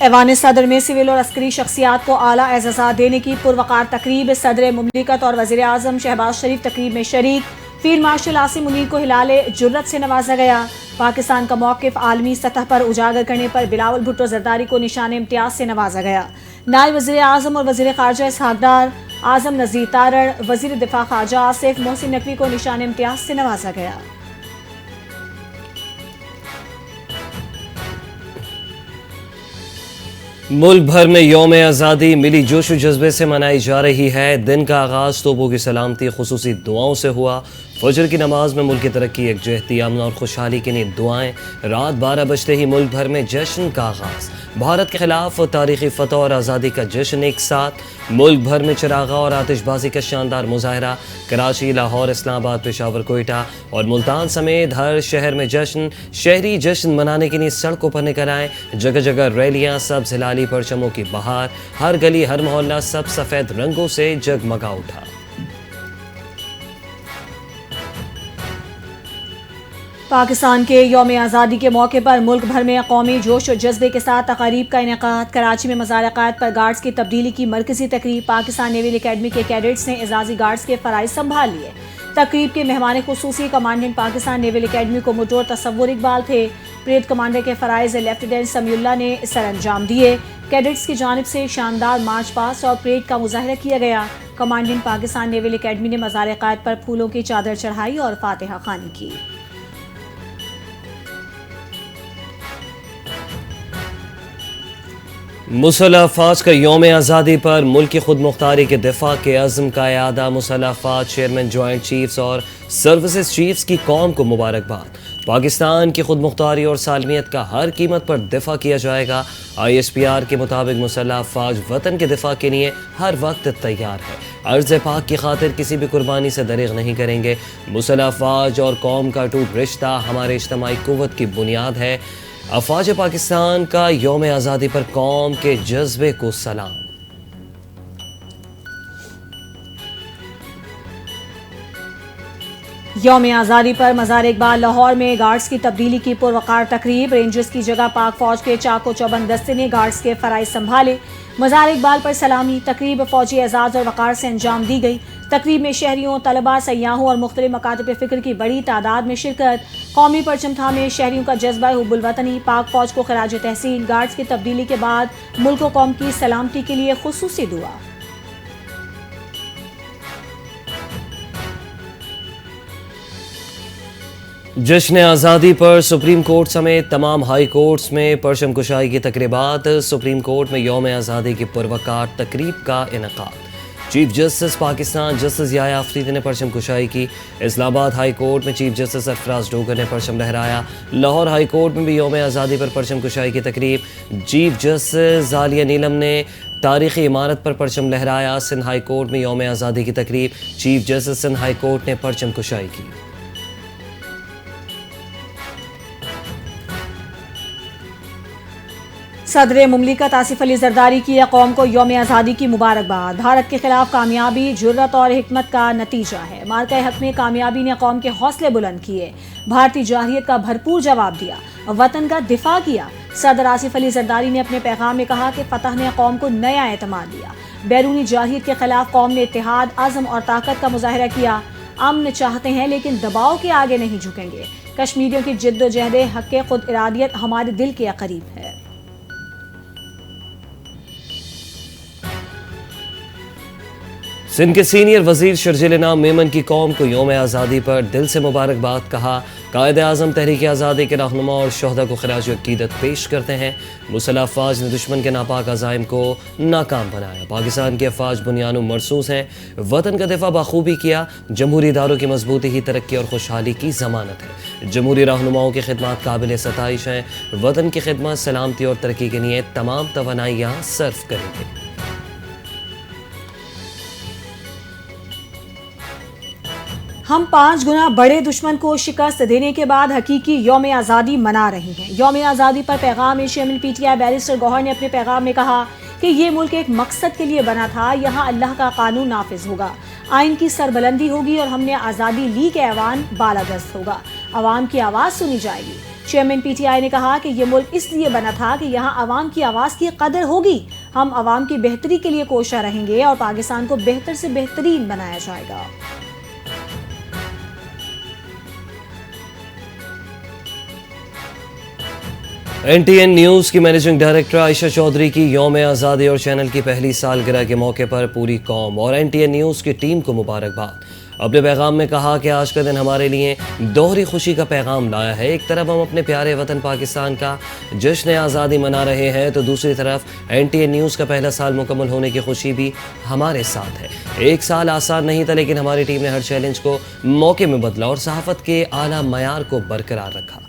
ایوان صدر میں سول اور عسکری شخصیات کو اعلیٰ اعزازات دینے کی پروقار تقریب، صدر مملکت اور وزیر اعظم شہباز شریف تقریب میں شریک۔ فیلڈ مارشل عاصم منیر کو ہلال جرت سے نوازا گیا۔ پاکستان کا موقف عالمی سطح پر اجاگر کرنے پر بلاول بھٹو زرداری کو نشان امتیاز سے نوازا گیا۔ نائب وزیر اعظم اور وزیر خارجہ اسحاق ڈار، اعظم نذیر تارڑ، وزیر دفاع خارجہ آصف محسن نقوی کو نشان امتیاز سے نوازا گیا۔ ملک بھر میں یوم آزادی ملی جوش و جذبے سے منائی جا رہی ہے۔ دن کا آغاز توپوں کی سلامتی خصوصی دعاؤں سے ہوا۔ فجر کی نماز میں ملک کی ترقی، یکجہتی، امن اور خوشحالی کے لیے دعائیں۔ رات 12 بجتے ہی ملک بھر میں جشن کا آغاز۔ بھارت کے خلاف تاریخی فتح اور آزادی کا جشن ایک ساتھ۔ ملک بھر میں چراغاں اور آتش بازی کا شاندار مظاہرہ۔ کراچی، لاہور، اسلام آباد، پشاور، کوئٹہ اور ملتان سمیت ہر شہر میں جشن۔ شہری جشن منانے کے لیے سڑکوں پر نکل آئے۔ جگہ جگہ ریلیاں، سبز ہلالی پرچموں کی بہار۔ ہر گلی، ہر محلہ سب سفید رنگوں سے جگمگا اٹھا۔ پاکستان کے یوم آزادی کے موقع پر ملک بھر میں قومی جوش و جذبے کے ساتھ تقاریب کا انعقاد۔ کراچی میں مزار قائد پر گارڈز کی تبدیلی کی مرکزی تقریب۔ پاکستان نیول اکیڈمی کے کیڈٹس نے اعزازی گارڈز کے فرائض سنبھال لیے۔ تقریب کے مہمان خصوصی کمانڈنٹ پاکستان نیول اکیڈمی کو موٹور تصور اقبال تھے۔ پریڈ کمانڈر کے فرائض لیفٹیننٹ سمیع اللہ نے سر انجام دیے۔ کیڈٹس کی جانب سے شاندار مارچ پاسٹ اور پریڈ کا مظاہرہ کیا گیا۔ کمانڈنٹ پاکستان نیول اکیڈمی نے مزار قائد پر پھولوں کی چادر چڑھائی اور فاتحہ خوانی کی۔ مسلح افواج کا یوم آزادی پر ملک کی خود مختاری کے دفاع کے عزم کا اعادہ۔ مسلح افواج چیئرمین، جوائنٹ چیفز اور سروسز چیفز کی قوم کو مبارکباد۔ پاکستان کی خود مختاری اور سالمیت کا ہر قیمت پر دفاع کیا جائے گا۔ ISPR کے مطابق مسلح افواج وطن کے دفاع کے لیے ہر وقت تیار ہے۔ عرض پاک کی خاطر کسی بھی قربانی سے دریغ نہیں کریں گے۔ مسلح افواج اور قوم کا اٹوٹ رشتہ ہمارے اجتماعی قوت کی بنیاد ہے۔ افواج پاکستان کا یوم آزادی پر قوم کے جذبے کو سلام۔ یوم آزادی پر مزار اقبال لاہور میں گارڈز کی تبدیلی کی پروقار تقریب۔ رینجرز کی جگہ پاک فوج کے چاق و چوبند دستے نے گارڈز کے فرائض سنبھالے۔ مزار اقبال پر سلامی تقریب فوجی اعزاز اور وقار سے انجام دی گئی۔ تقریب میں شہریوں، طلباء، سیاحوں اور مختلف مکاتب فکر کی بڑی تعداد میں شرکت۔ قومی پرچم تھامے شہریوں کا جذبہ حب الوطنی۔ پاک فوج کو خراج تحسین۔ گارڈز کی تبدیلی کے بعد ملک و قوم کی سلامتی کے لیے خصوصی دعا۔ جشن آزادی پر سپریم کورٹ سمیت تمام ہائی کورٹس میں پرچم کشائی کی تقریبات۔ سپریم کورٹ میں یوم آزادی کی پروقار تقریب کا انعقاد۔ چیف جسٹس پاکستان جسٹس یحییٰ آفریدی نے پرچم کشائی کی۔ اسلام آباد ہائی کورٹ میں چیف جسٹس سرفراز ڈوگر نے پرچم لہرایا۔ لاہور ہائی کورٹ میں بھی یوم آزادی پر پرچم کشائی کی تقریب۔ چیف جسٹس زالیہ نیلم نے تاریخی عمارت پر پرچم لہرایا۔ سندھ ہائی کورٹ میں یوم آزادی کی تقریب۔ Chief justice Sindh high court نے پرچم کشائی کی۔ صدر مملکت آصف علی زرداری کی قوم کو یوم آزادی کی مبارکباد۔ بھارت کے خلاف کامیابی جرت اور حکمت کا نتیجہ ہے۔ مارکہ حق میں کامیابی نے قوم کے حوصلے بلند کیے۔ بھارتی جارحیت کا بھرپور جواب دیا، وطن کا دفاع کیا۔ صدر آصف علی زرداری نے اپنے پیغام میں کہا کہ فتح نے قوم کو نیا اعتماد دیا۔ بیرونی جارحیت کے خلاف قوم نے اتحاد، عزم اور طاقت کا مظاہرہ کیا۔ امن چاہتے ہیں لیکن دباؤ کے آگے نہیں جھکیں گے۔ کشمیریوں کی جد و جہد حق خود ارادیت ہمارے دل کے قریب ہے۔ سندھ کے سینئر وزیر شرجیل انعام میمن کی قوم کو یوم آزادی پر دل سے مبارکباد کہا۔ قائد اعظم تحریک آزادی کے رہنما اور شہداء کو خراج عقیدت پیش کرتے ہیں۔ مسلح افواج نے دشمن کے ناپاک عزائم کو ناکام بنایا۔ پاکستان کے افواج بنیانوں مرصوص ہیں۔ وطن کا دفاع بخوبی کیا۔ جمہوری اداروں کی مضبوطی ہی ترقی اور خوشحالی کی ضمانت ہے۔ جمہوری رہنماؤں کی خدمات قابل ستائش ہیں۔ وطن کی خدمت، سلامتی اور ترقی کے لیے تمام توانائیاں صرف کریں گے۔ ہم 5 گنا بڑے دشمن کو شکست دینے کے بعد حقیقی یوم آزادی منا رہے ہیں۔ یوم آزادی پر پیغام میں چیئرمین PTI بیرسٹر گوہر نے اپنے پیغام میں کہا کہ یہ ملک ایک مقصد کے لیے بنا تھا۔ یہاں اللہ کا قانون نافذ ہوگا، آئین کی سربلندی ہوگی اور ہم نے آزادی لی کے ایوان بالادست ہوگا۔ عوام کی آواز سنی جائے گی۔ چیئرمین پی ٹی آئی نے کہا کہ یہ ملک اس لیے بنا تھا کہ یہاں عوام کی آواز کی قدر ہوگی. ہم عوام کی بہتری کے لیے کوشاں رہیں گے اور پاکستان کو بہتر سے بہترین بنایا جائے گا. این ٹی این نیوز کی مینیجنگ ڈائریکٹر عائشہ چودھری کی یوم آزادی اور چینل کی پہلی سالگرہ کے موقع پر پوری قوم اور این ٹی این نیوز کی ٹیم کو مبارکباد. اپنے پیغام میں کہا کہ آج کا دن ہمارے لیے دوہری خوشی کا پیغام لایا ہے. ایک طرف ہم اپنے پیارے وطن پاکستان کا جشن آزادی منا رہے ہیں تو دوسری طرف این ٹی این نیوز کا پہلا سال مکمل ہونے کی خوشی بھی ہمارے ساتھ ہے. ایک سال آسان نہیں تھا لیکن ہماری ٹیم نے ہر چیلنج کو موقع میں بدلا اور صحافت کے اعلیٰ معیار کو برقرار رکھا.